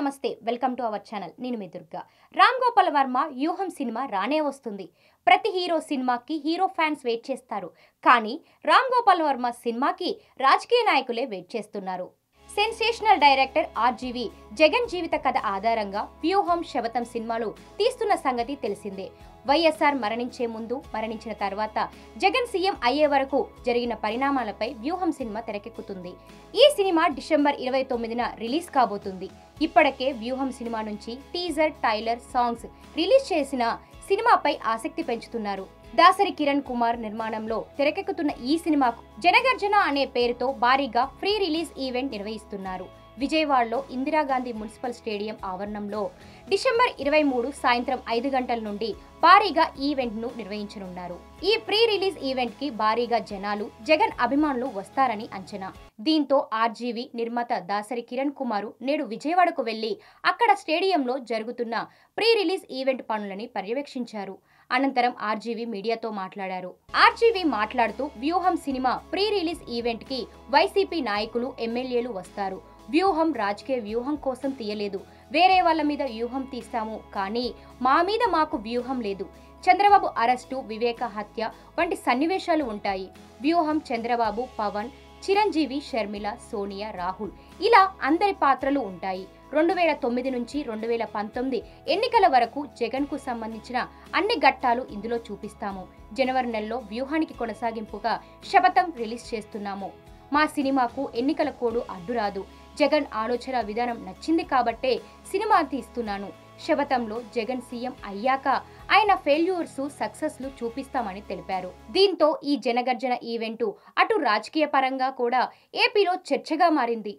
నమస్తే, welcome to our channel. నేను మీ దుర్గా. రామ్ గోపాల్ వర్మ వ్యూహం సినిమా రానే వస్తుంది. ప్రతి హీరో సినిమాకి హీరో ఫ్యాన్స్ వెయిట్ చేస్తారు. కానీ రామ్ గోపాల్ వర్మ సినిమాకి రాజకీయ నాయకులే వెయిట్ చేస్తున్నారు. సెన్సేషనల్ డైరెక్టర్ ఆర్జీవి జగన్ జీవిత కథ ఆధారంగా వ్యూహం శబతం సినిమాలు తీస్తున్న సంగతి తెలిసిందే. వైఎస్ఆర్ మరణించే ముందు, మరణించిన తర్వాత, జగన్ సీఎం అయ్యే వరకు జరిగిన పరిణామాలపై వ్యూహం సినిమా తెరకెక్కుతుంది. ఈ సినిమా డిసెంబర్ 29న రిలీజ్ కాబోతుంది. ఇప్పటికే వ్యూహం సినిమా నుంచి టీజర్, ట్రైలర్, సాంగ్స్ రిలీజ్ చేసిన సినిమాపై ఆసక్తి పెంచుతున్నారు. దాసరి కిరణ్ కుమార్ నిర్మాణంలో తెరకెక్కుతున్న ఈ సినిమాకు జనగర్జన అనే పేరుతో భారీగా ప్రీ రిలీజ్ ఈవెంట్ నిర్వహిస్తున్నారు. విజయవాడలో ఇందిరాగాంధీ మున్సిపల్ స్టేడియం ఆవరణంలో డిసెంబర్ 23 సాయంత్రం 5 గంటల నుండి భారీగా ఈవెంట్ ను నిర్వహించనున్నారు. ఈ ప్రీ రిలీజ్ ఈవెంట్ కి భారీగా జనాలు, జగన్ అభిమానులు వస్తారని అంచనా. దీంతో ఆర్జీవి నిర్మాత దాసరి కిరణ్ కుమార్ నేడు విజయవాడకు వెళ్లి అక్కడ స్టేడియంలో జరుగుతున్న ప్రీ రిలీజ్ ఈవెంట్ పనులని పర్యవేక్షించారు. అనంతరం ఆర్జీవి మీడియాతో మాట్లాడారు. ఆర్జీవి మాట్లాడుతూ, వ్యూహం సినిమా ప్రీ రిలీజ్ ఈవెంట్ కి వైసీపీ నాయకులు, ఎమ్మెల్యేలు వస్తారు. వ్యూహం రాజకీయ వ్యూహం కోసం తీయలేదు. వేరే వాళ్ళ మీద వ్యూహం తీస్తాము, కానీ మా మీద మాకు వ్యూహం లేదు. చంద్రబాబు అరెస్టు, వివేక హత్య వంటి సన్నివేశాలు ఉంటాయి. వ్యూహం చంద్రబాబు, పవన్, చిరంజీవి, షర్మిల, సోనియా, రాహుల్ ఇలా అందరి పాత్రలు ఉంటాయి. 2009 నుంచి 2019 ఎన్నికల వరకు జగన్ కు సంబంధించిన అన్ని ఘట్టాలు ఇందులో చూపిస్తాము. జనవరి నెలలో వ్యూహానికి కొనసాగింపుగా శబతం రిలీజ్ చేస్తున్నాము. మా సినిమాకు ఎన్నికల కోడ్ అడ్డురాదు. జగన్ ఆలోచన విధానం నచ్చింది కాబట్టే సినిమా తీస్తున్నాను. శబతంలో జగన్ సీఎం అయ్యాక ఆయన ఫెయిల్యూర్స్, సక్సెస్లు చూపిస్తామని తెలిపారు. దీంతో ఈ జనగర్జన ఈవెంటు అటు రాజకీయ పరంగా కూడా ఏపీలో చర్చగా మారింది.